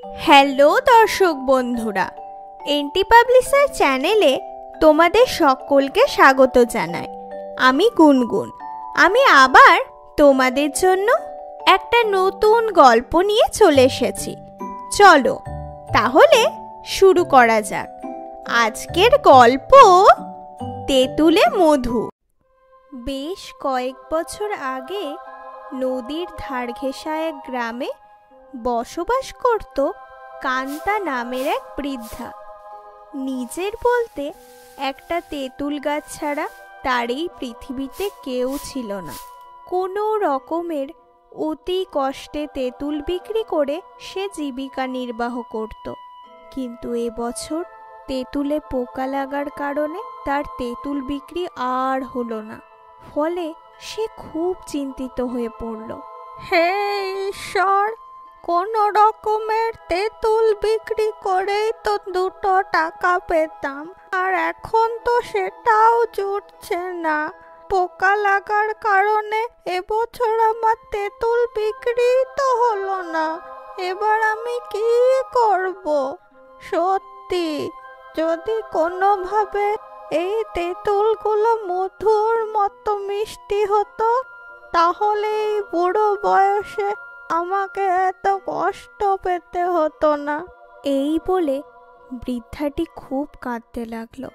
Hello দর্শক বন্ধুরা, N T publisher চ্যানেলে তোমাদের সকলকে স্বাগত জানাই। আমি গুনগুন। আমি আবার তোমাদের জন্য একটা নতুন গল্প নিয়ে চলে এসেছি। চলো তাহলে শুরু করা যাক। আজকের গল্প তেঁতুলে মধু। বেশ কয়েক বছর আগে নদীর ধার ঘেঁষা এক গ্রামে বসবাস করত কান্তা নামের এক বৃদ্ধা। নিজের বলতে একটা তেঁতুল গাছ ছাড়া তার এই পৃথিবীতে কেউ ছিল না। কোনো রকমের অতি কষ্টে তেঁতুল বিক্রি করে সে জীবিকা নির্বাহ করত। কিন্তু এবছর তেঁতুলে পোকা লাগার কারণে তার তেঁতুল বিক্রি আর হলো না। ফলে সে খুব চিন্তিত হয়ে পড়ল। হে ঈশ্বর, কোনো রকমের তেঁতুল বিক্রি করেই তো 2 টাকা পেতাম, আর এখন তো সেটাও জুটছে না। পোকা লাগার কারণে এবছর আমার তেঁতুল বিক্রি তো হলো না। এবার আমি কি করব? সত্যি, যদি কোনোভাবে এই তেঁতুলগুলো মধুর মতো মিষ্টি হতো, তাহলে এই বুড়ো বয়সে আমাকে এত কষ্ট পেতে হতো না। এই বলে বৃদ্ধাটি খুব কাঁদতে লাগলো।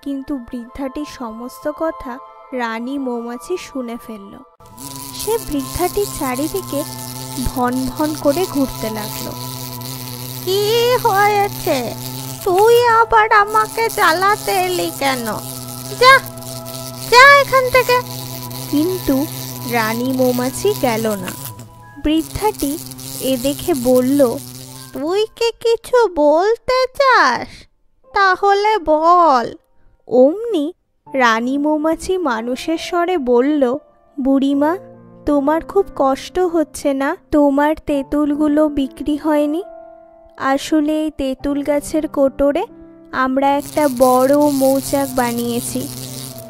কিন্তু বৃদ্ধাটির সমস্ত কথা রানী মৌমাছি শুনে ফেলল। সে বৃদ্ধাটির চারিদিকে ভন ভন করে ঘুরতে লাগলো। কি হয়েছে? তুই আবার আমাকে জ্বালাতে এলি কেন? যা যা এখান থেকে। কিন্তু রানী মৌমাছি গেল না। বৃদ্ধাটি এ দেখে বলল, তুই কি কিছু বলতে চাস? তাহলে বল। অমনি রানী মৌমাছি মানুষের স্বরে বলল, বুড়িমা, তোমার খুব কষ্ট হচ্ছে না? তোমার তেঁতুলগুলো বিক্রি হয়নি? আসলে এই তেঁতুল গাছের কোটরে আমরা একটা বড় মৌচাক বানিয়েছি,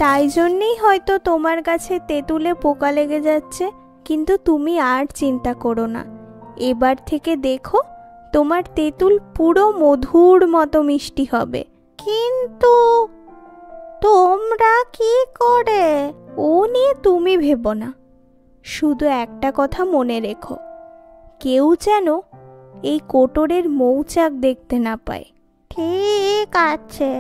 তাই জন্যেই হয়তো তোমার গাছে তেঁতুলে পোকা লেগে যাচ্ছে। কিন্তু তুমি আর চিন্তা করো না, এবার থেকে দেখো তোমার তেঁতুল পুরো মধুর মতো মিষ্টি হবে। কিন্তু তোমরা কি করে? ও নিয়ে তুমি ভেবো না, শুধু একটা কথা মনে রেখো, কেউ যেন এই কোটরের মৌচাক দেখতে না পায়। ঠিক আছে।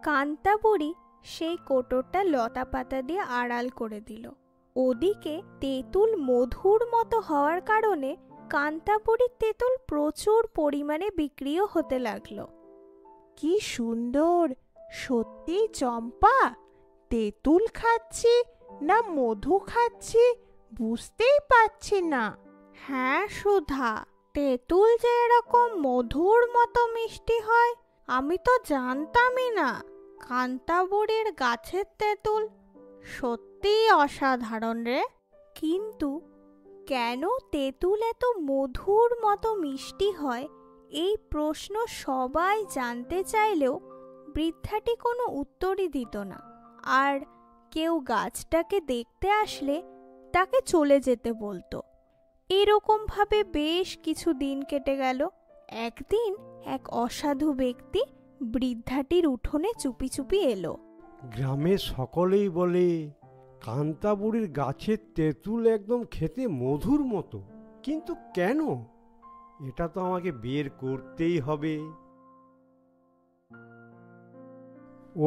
কান্তা বুড়ি সেই কোটরটা লতা পাতা দিয়ে আড়াল করে দিল। ওদিকে তেঁতুল মধুর মতো হওয়ার কারণে কান্তা বুড়ির তেঁতুল প্রচুর পরিমাণে বিক্রিও হতে লাগলো। কি সুন্দর! সত্যি চম্পা, তেঁতুল খাচ্ছি না মধু খাচ্ছি বুঝতেই পারছি না। হ্যাঁ সুধা, তেঁতুল যে এরকম মধুর মতো মিষ্টি হয় আমি তো জানতামই না। কান্তা বুড়ির গাছের তেঁতুল সত্যিই অসাধারণ রে। কিন্তু কেন তেঁতুল এত মধুর মতো মিষ্টি হয়, এই প্রশ্ন সবাই জানতে চাইলেও বৃদ্ধাটি কোনো উত্তরই দিত না। আর কেউ গাছটাকে দেখতে আসলে তাকে চলে যেতে বলতো। এরকমভাবে বেশ কিছু দিন কেটে গেল। একদিন এক অসাধু ব্যক্তি বৃদ্ধাটির উঠোনে চুপি চুপি এলো। গ্রামের সকলেই বলে কান্তা বুড়ির গাছের তেঁতুল একদম খেতে মধুর মতো, কিন্তু কেন? এটা তো আমাকে বের করতেই হবে।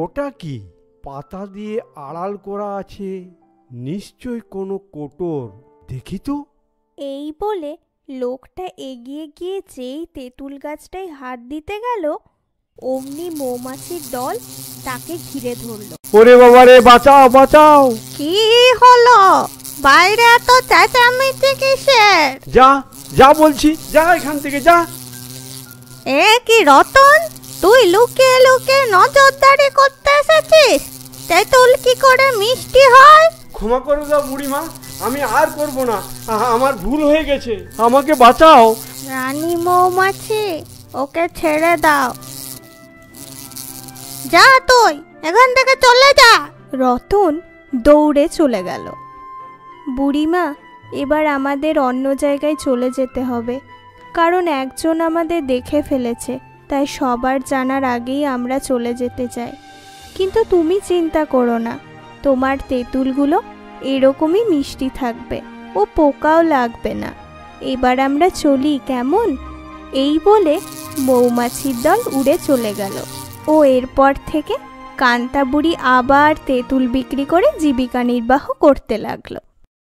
ওটা কি? পাতা দিয়ে আড়াল করা আছে, নিশ্চয় কোনো কোটর। দেখি তো। এই বলে লোকটা এগিয়ে গিয়ে যেই তেঁতুল গাছটায় হাত দিতে গেল, অমনি মৌমাছির দল তাকে ঘিরে ধরল। ওরে বাবা রে, বাঁচাও বাঁচাও! কি হলো? বাইরে এত চেঁচামেচি কিসের? যা যা বলছি, যা এখান থেকে যা। এ কি রতন, তুই লুকিয়ে লুকিয়ে নজরদারি করতে এসেছিস? তেঁতুল কি করে মিষ্টি হয়? ক্ষমা করে দাও বুড়িমা, আমি আর করব না। আমার ভুল হয়ে গেছে, আমাকে বাঁচাও। রানী মৌমাছি, ওকে ছেড়ে দাও। যা, তুই এখান থেকে চলে যা। রতন দৌড়ে চলে গেল। বুড়িমা, এবার আমাদের অন্য জায়গায় চলে যেতে হবে। কারণ একজন আমাদের দেখে ফেলেছে, তাই সবার জানার আগেই আমরা চলে যেতে চাই। কিন্তু তুমি চিন্তা করো না, তোমার তেঁতুলগুলো এরকমই মিষ্টি থাকবে, ও পোকাও লাগবে না। এবার আমরা চলি কেমন? এই বলে মৌমাছির দল উড়ে চলে গেল। ও এরপর থেকে কান্তাবুড়ি আবার তেঁতুল বিক্রি করে জীবিকা নির্বাহ করতে লাগলো।